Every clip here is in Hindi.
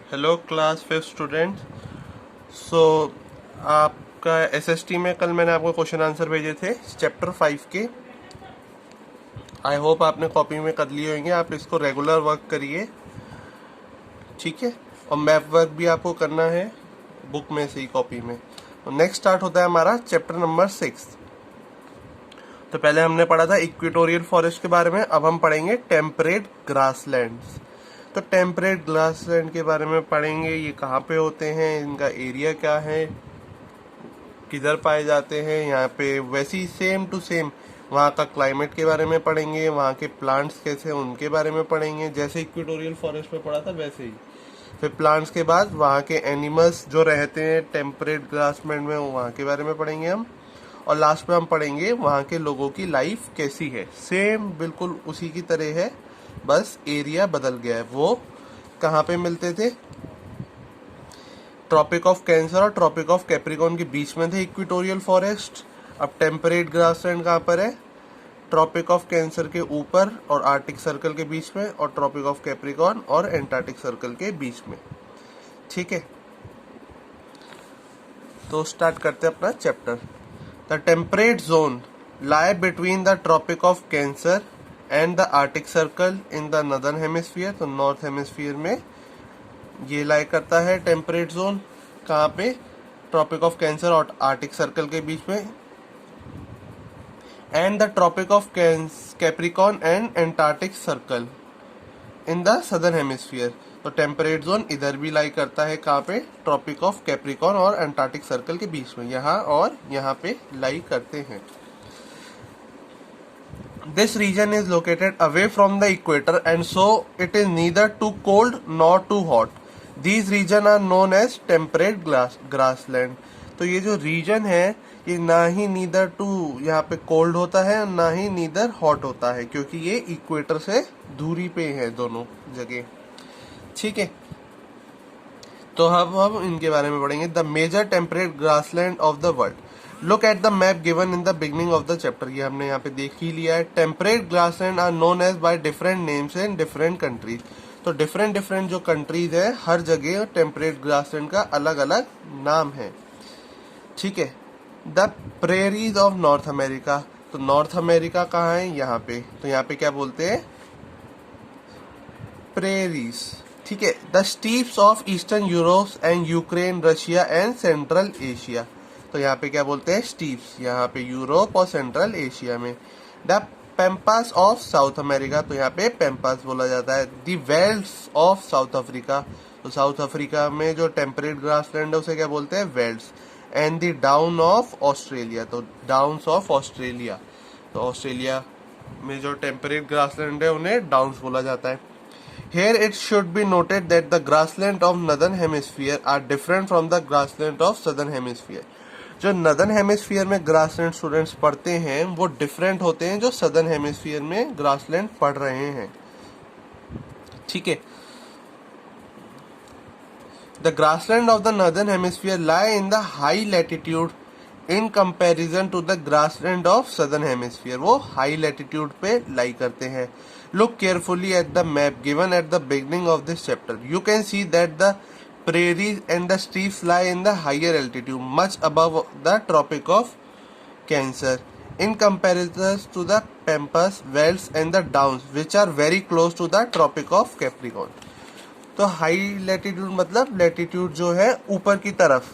Hello class 5 student. सो आपका एसएसटी में कल मैंने आपको क्वेश्चन आंसर भेजे थे चैप्टर 5 के। आई होप आपने कॉपी में कर लिए होंगे। आप इसको रेगुलर वर्क करिए, ठीक है। और मैप वर्क भी आपको करना है बुक में से ही, कॉपी में। नेक्स्ट स्टार्ट होता है हमारा चैप्टर नंबर 6। तो पहले हमने पढ़ा था इक्वेटोरियल फॉरेस्ट के बारे में, अब हम पढ़ेंगे टेम्परेट ग्रासलैंड्स। तो टेम्परेट ग्रासलैंड के बारे में पढ़ेंगे, ये कहाँ पे होते हैं, इनका एरिया क्या है, किधर पाए जाते हैं। यहाँ पे वैसी सेम टू सेम वहाँ का क्लाइमेट के बारे में पढ़ेंगे, वहाँ के प्लांट्स कैसे हैं उनके बारे में पढ़ेंगे, जैसे इक्वेटोरियल फॉरेस्ट में पढ़ा था वैसे ही। फिर प्लांट्स के बाद वहाँ के एनिमल्स जो रहते हैं टेम्परेट ग्रासलैंड में, वहाँ के बारे में पढ़ेंगे हम। और लास्ट में हम पढ़ेंगे वहाँ के लोगों की लाइफ कैसी है। सेम बिल्कुल उसी की तरह है, बस एरिया बदल गया है। वो कहाँ पे मिलते थे? ट्रॉपिक ऑफ कैंसर और ट्रॉपिक ऑफ कैप्रिकॉर्न के बीच में थे इक्वेटोरियल फॉरेस्ट। अब टेम्परेट ग्रासलैंड कहाँ पर है? ट्रॉपिक ऑफ कैंसर के ऊपर और आर्टिक सर्कल के बीच में, और ट्रॉपिक ऑफ कैप्रिकॉर्न और एंटार्क्टिक सर्कल के बीच में, ठीक है। तो स्टार्ट करते हैं अपना chapter. The temperate zone lie between the Tropic of Cancer and the Arctic Circle in the Northern Hemisphere। तो नॉर्थ हेमिस्फीयर में ये लाई करता है टेम्परेट जोन। कहाँ पे? ट्रॉपिक ऑफ कैंसर और आर्टिक सर्कल के बीच में। And the Tropic of Capricorn and Antarctic Circle in the Southern Hemisphere. तो टेम्परेट जोन इधर भी लाई करता है, कहाँ पे? ट्रॉपिक ऑफ कैप्रिकॉर्न और एंटार्क्टिक सर्कल के बीच में, यहाँ और यहाँ पे लाई करते हैं। This region is located away from the equator and so it is neither too cold nor too hot. These regions are known as temperate grassland। तो ये जो रीजन है ये ना ही नीदर टू यहाँ पे कोल्ड होता है ना ही नीदर हॉट होता है, क्योंकि ये इक्वेटर से दूरी पे है दोनों जगह, ठीक है। तो अब हम इनके बारे में पढ़ेंगे। The major temperate grassland of the world. Look at the map given in the beginning of the chapter. ये हमने यहाँ पे देख ही लिया है। Temperate grassland are known as by different names in different countries. तो डिफरेंट डिफरेंट जो कंट्रीज है, हर जगह टेम्परेट ग्रासलैंड का अलग अलग नाम है, ठीक है। The prairies of North America. तो नॉर्थ अमेरिका कहाँ है? यहाँ पे। तो यहाँ पे क्या बोलते हैं? प्रेरीज, ठीक है। The steppes of eastern Europe and Ukraine, Russia and central Asia. तो यहाँ पे क्या बोलते हैं? स्टीप्स, यहाँ पे यूरोप और सेंट्रल एशिया में। The pampas of south America. तो यहाँ पे पेम्पास बोला जाता है। The welds of south Africa. तो साउथ अफ्रीका में जो टेम्परेट ग्रासलैंड है उसे क्या बोलते हैं? Welds. And the down of Australia. तो डाउन्स ऑफ ऑस्ट्रेलिया। तो ऑस्ट्रेलिया में जो टेम्परेट ग्रासलैंड है उन्हें डाउन्स बोला जाता है। Here it should be noted that the grassland of northern hemisphere are different from the grassland of southern hemisphere। जो नदर्न हेमिस्फीयर में ग्रासलैंड स्टूडेंट्स पढ़ते हैं वो डिफरेंट होते हैं जो सदर्न हेमिस्फीयर में ग्रासलैंड पढ़ रहे हैं, ठीक है। The grassland of the northern hemisphere lie in the high latitude in comparison to the grassland of southern hemisphere। वो हाई लैटिट्यूड पे लाई करते हैं। Look carefully at the map given at the beginning of this chapter। You can see that the prairies and the steppes lie in the higher altitude, much above the Tropic of Cancer, in comparison to the pampas, velds and the downs, which are very close to the Tropic of Capricorn। तो हाई लैटिट्यूड मतलब लैटिट्यूड जो है ऊपर की तरफ,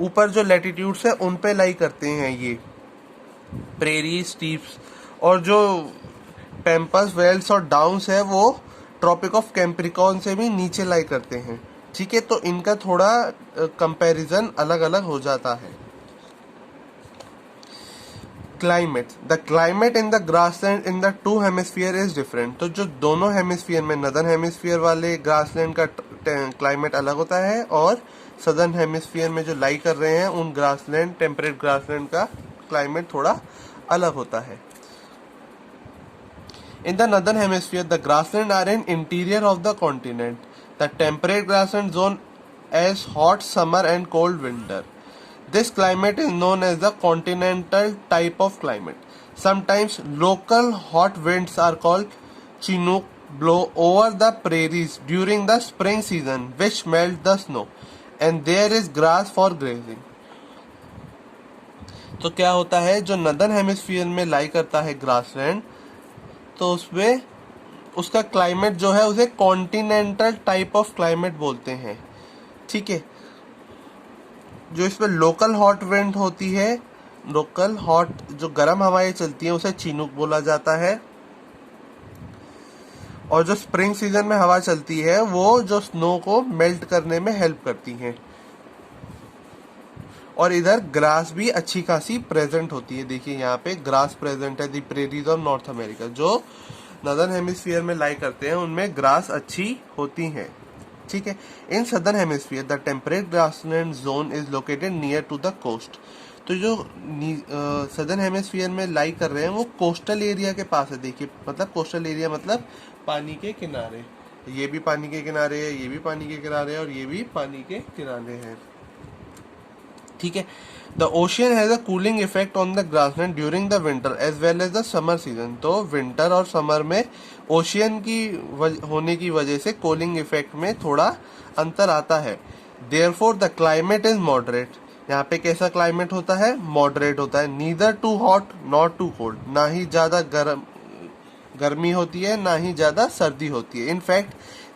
ऊपर जो लैटिट्यूड्स है उन पे लाई करते हैं ये प्रेरी, स्टीप्स। और जो पेम्पस, वेल्स और डाउन्स है वो ट्रॉपिक ऑफ कैप्रिकॉर्न से भी नीचे लाई करते हैं, ठीक है। तो इनका थोड़ा कंपैरिजन अलग अलग हो जाता है। Climate. The climate in the grassland in the two hemisphere is different. तो जो दोनों हेमिस्फीयर में, नदर्न हेमिस्फीयर वाले ग्रासलैंड का क्लाइमेट अलग होता है और सदर्न हेमिस्फीयर में जो लाई कर रहे हैं उन ग्रासलैंड, टेम्परेट ग्रासलैंड का क्लाइमेट थोड़ा अलग होता है। In the northern hemisphere, the grasslands are in interior of the continent. The temperate grassland zone as hot summer and cold winter. This climate is known as the continental type of climate. Sometimes local hot winds are called Chinook blow over the prairies during the spring season which melt the snow and there is grass for grazing. तो क्या होता है, जो नदर्न हेमिस्फीयर में लाई करता है ग्रासलैंड, तो उसमें उसका क्लाइमेट जो है उसे कॉन्टिनेंटल टाइप ऑफ क्लाइमेट बोलते हैं. ठीक है. जो इसमें लोकल हॉट विंड होती है, लोकल हॉट जो गर्म हवाएं चलती हैं उसे चिनूक बोला जाता है. और जो स्प्रिंग सीजन में हवा चलती है वो जो स्नो को मेल्ट करने में हेल्प करती हैं. और इधर ग्रास भी अच्छी खासी प्रेजेंट होती है. देखिए यहाँ पे ग्रास प्रेजेंट है. दी प्रेरीज ऑफ नॉर्थ अमेरिका, जो नदर्न हेमिस्फीयर में लाई करते हैं उनमें ग्रास अच्छी होती हैं. ठीक है. In Southern Hemisphere the temperate grassland zone is located near to the coast. तो जो सदर्न हेमिस्फीयर में लाई कर रहे हैं वो कोस्टल एरिया के पास है. देखिए मतलब कोस्टल एरिया मतलब पानी के किनारे. ये भी पानी के किनारे है, ये भी पानी के किनारे है और ये भी पानी के किनारे है. ठीक है. The ocean has a cooling effect on the grassland during the winter as well as the summer season. तो विंटर और समर में ओशियन की होने की वजह से कूलिंग इफेक्ट में थोड़ा अंतर आता है. Therefore the climate is moderate. यहाँ पे कैसा क्लाइमेट होता है, मॉडरेट होता है. Neither too hot not too cold. ना ही ज्यादा गर्मी होती है ना ही ज्यादा सर्दी होती है. In fact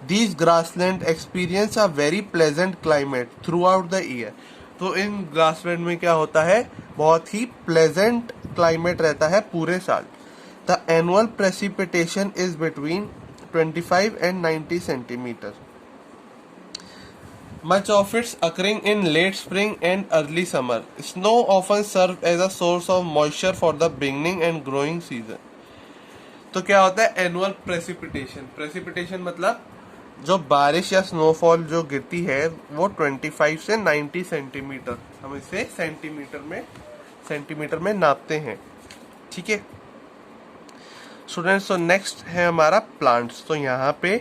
these grassland experience a very pleasant climate through out the year. तो इन ग्रासलैंड में क्या होता है, बहुत ही प्लेजेंट क्लाइमेट रहता है पूरे साल. The annual precipitation is between 25 and 90 centimetre. Much of it's occurring in late spring and early summer. Snow often serves as a source of moisture for the beginning and growing season. तो क्या होता है एनुअल प्रेसिपिटेशन. प्रेसिपिटेशन मतलब जो बारिश या स्नोफॉल जो गिरती है वो 25 से 90 सेंटीमीटर. हम इसे सेंटीमीटर में नापते हैं. ठीक है स्टूडेंट्स. तो नेक्स्ट है हमारा प्लांट्स. तो यहाँ पे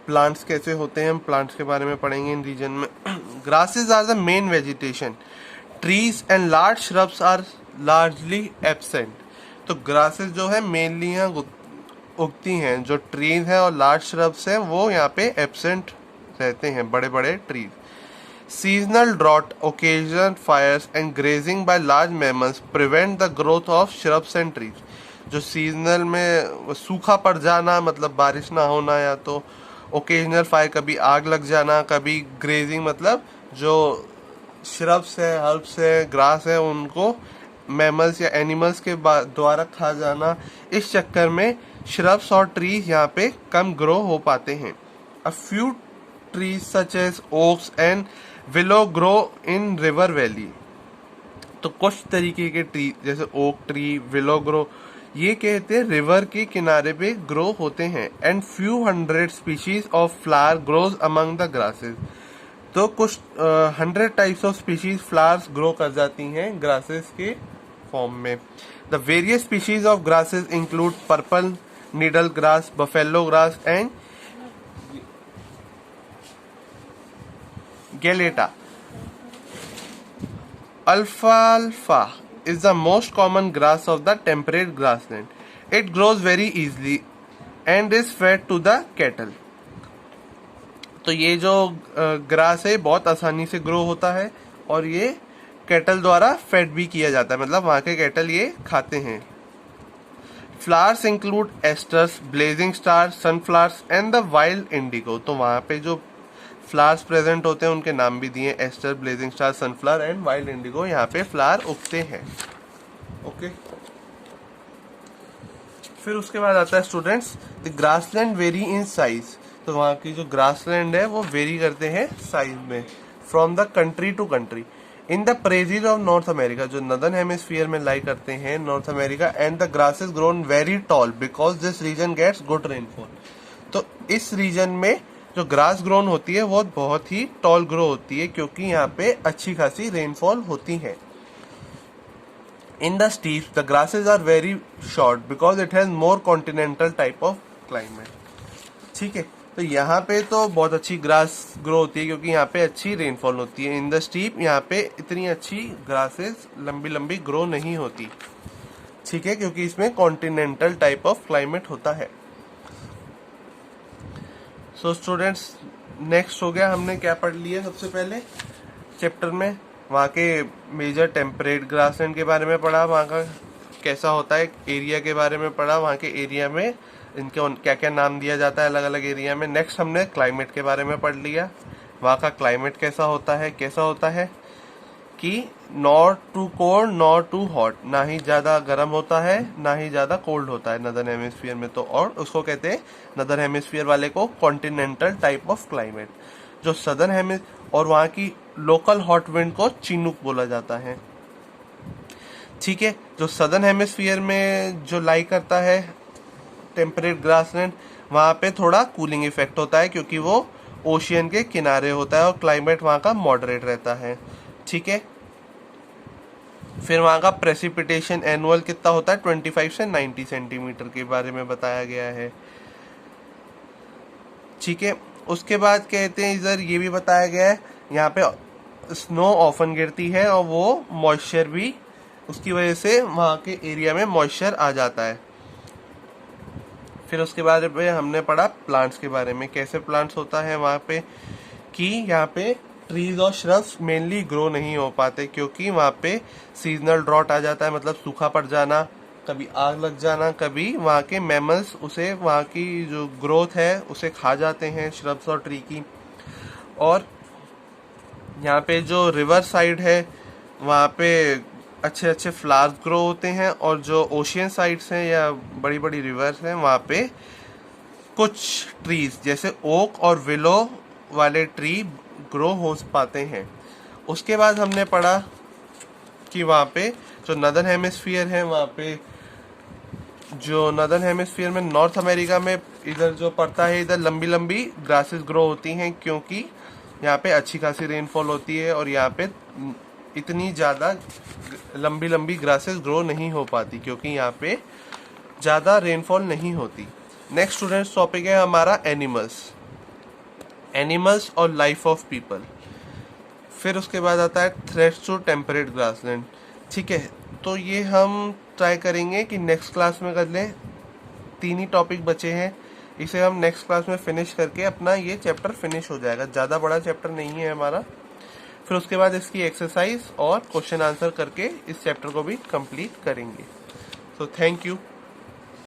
प्लांट्स कैसे होते हैं, हम प्लांट्स के बारे में पढ़ेंगे इन रीजन में. Grasses are the main vegetation. Trees and large shrubs are largely absent. तो ग्रासेस जो है मेनली यहाँ उगती हैं. जो ट्रीज हैं और लार्ज श्रब्स हैं वो यहाँ पे एब्सेंट रहते हैं, बड़े बड़े trees. Seasonal drought, occasional fires and grazing by large mammals prevent the growth of shrubs and trees. जो सीजनल में सूखा पड़ जाना मतलब बारिश ना होना, या तो ओकेजनल फायर कभी आग लग जाना, कभी ग्रेजिंग मतलब जो श्रब्स है, हर्ब्स है, ग्रास है उनको मैमल्स या एनिमल्स के द्वारा खा जाना. इस चक्कर में श्रब्स और ट्रीज यहाँ पे कम ग्रो हो पाते हैं. A few trees such as oaks and willow grow in river valley. तो कुछ तरीके के ट्री जैसे ओक ट्री, विलो ग्रो, ये कहते हैं रिवर के किनारे पे ग्रो होते हैं. And few 100 species of flower grows among the grasses. तो कुछ 100 types of species flowers grow कर जाती हैं ग्रासेस के फॉर्म में. The various species of grasses include purple needle grass, buffalo grass and galleta. Alfalfa is the most common grass of the temperate grassland. It grows very easily and is fed to the cattle. तो ये जो ग्रास है बहुत आसानी से ग्रो होता है और ये कैटल द्वारा फेड भी किया जाता है, मतलब वहाँ के कैटल ये खाते हैं. Flowers include asters, blazing star, sunflowers and the wild Indigo. तो वहाँ पे जो फ्लावर्स प्रेजेंट होते हैं उनके नाम भी दिए, aster, blazing star, sunflower and wild indigo. यहाँ पे फ्लावर उगते हैं. ओके. फिर उसके बाद आता है students the grassland very in size. तो वहाँ की जो ग्रासलैंड है वो वेरी करते हैं साइज में from the country to country. In the prairies of North America, जो नदर्न हेमिस्फीयर में लाई करते हैं North America, and the grasses grown very tall because this region gets good rainfall. तो इस रीजन में जो ग्रास ग्रोन होती है वो बहुत ही टॉल ग्रो होती है क्योंकि यहाँ पे अच्छी खासी रेनफॉल होती है. In the steppes the grasses are very short because it has more continental type of climate. ठीक है. तो यहाँ पे तो बहुत अच्छी ग्रास ग्रो होती है क्योंकि यहाँ पे अच्छी रेनफॉल होती है. इन द स्टीप यहाँ पे इतनी अच्छी ग्रासेस लंबी लंबी ग्रो नहीं होती. ठीक है, क्योंकि इसमें कॉन्टिनेंटल टाइप ऑफ क्लाइमेट होता है. सो स्टूडेंट्स, नेक्स्ट हो गया, हमने क्या पढ़ लिया सबसे पहले चैप्टर में, वहाँ के मेजर टेम्परेट ग्रासलैंड के बारे में पढ़ा, वहाँ का कैसा होता है, एरिया के बारे में पढ़ा, वहाँ के एरिया में इनके क्या क्या नाम दिया जाता है अलग अलग एरिया में। नेक्स्ट हमने क्लाइमेट के बारे में पढ़ लिया, वहाँ का क्लाइमेट कैसा होता है कि not too cold not too hot, ना ही ज़्यादा गर्म होता है ना ही ज़्यादा कोल्ड होता है नदर्न हेमिस्फीयर में, तो और उसको कहते हैं नदर्न हेमिस्फीयर वाले को कॉन्टिनेंटल टाइप ऑफ क्लाइमेट। जो सदर्न हेमिस्फीयर और वहाँ की लोकल हॉट विंड को चिनूक बोला जाता है। ठीक है, जो सदर्न हेमिस्फीयर में जो लाई करता है टेम्परेट ग्रासलैंड, वहाँ पे थोड़ा कूलिंग इफेक्ट होता है क्योंकि वो ओशियन के किनारे होता है और क्लाइमेट वहाँ का मॉडरेट रहता है। ठीक है, फिर वहाँ का प्रेसिपिटेशन एनुअल कितना होता है, 25 से 90 सेंटीमीटर के बारे में बताया गया है। ठीक है, उसके बाद कहते हैं इधर ये भी बताया गया है, यहाँ पे स्नो ऑफन गिरती है और वो मॉइस्चर भी, उसकी वजह से वहाँ के एरिया में मॉइस्चर आ जाता है। फिर उसके बाद में हमने पढ़ा प्लांट्स के बारे में, कैसे प्लांट्स होता है वहाँ पे, कि यहाँ पे ट्रीज और श्रब्स मेनली ग्रो नहीं हो पाते क्योंकि वहाँ पे सीजनल ड्रॉट आ जाता है, मतलब सूखा पड़ जाना, कभी आग लग जाना, कभी वहाँ के मैमल्स उसे, वहाँ की जो ग्रोथ है उसे खा जाते हैं श्रब्स और ट्री की। और यहाँ पे जो रिवर साइड है वहाँ पे अच्छे अच्छे फ्लावर्स ग्रो होते हैं, और जो ओशियन साइड्स हैं या बड़ी बड़ी रिवर्स हैं वहाँ पे कुछ ट्रीज जैसे ओक और विलो वाले ट्री ग्रो हो पाते हैं। उसके बाद हमने पढ़ा कि वहाँ पे जो नदर्न हेमिस्फीयर है, वहाँ पे जो नदर्न हेमिस्फीयर में नॉर्थ अमेरिका में इधर जो पड़ता है, इधर लंबी लंबी ग्रासेस ग्रो होती हैं क्योंकि यहाँ पे अच्छी खासी रेनफॉल होती है और यहाँ पे इतनी ज़्यादा लंबी लंबी ग्रासेस ग्रो नहीं हो पाती क्योंकि यहाँ पे ज़्यादा रेनफॉल नहीं होती। नेक्स्ट स्टूडेंट्स टॉपिक है हमारा एनिमल्स और लाइफ ऑफ पीपल। फिर उसके बाद आता है थ्रेट्स टू टेम्परेट ग्रासलैंड। ठीक है, तो ये हम ट्राई करेंगे कि नेक्स्ट क्लास में कर लें, 3 ही टॉपिक बचे हैं, इसे हम नेक्स्ट क्लास में फिनिश करके अपना ये चैप्टर फिनिश हो जाएगा। ज़्यादा बड़ा चैप्टर नहीं है हमारा। फिर उसके बाद इसकी एक्सरसाइज और क्वेश्चन आंसर करके इस चैप्टर को भी कंप्लीट करेंगे। So thank you.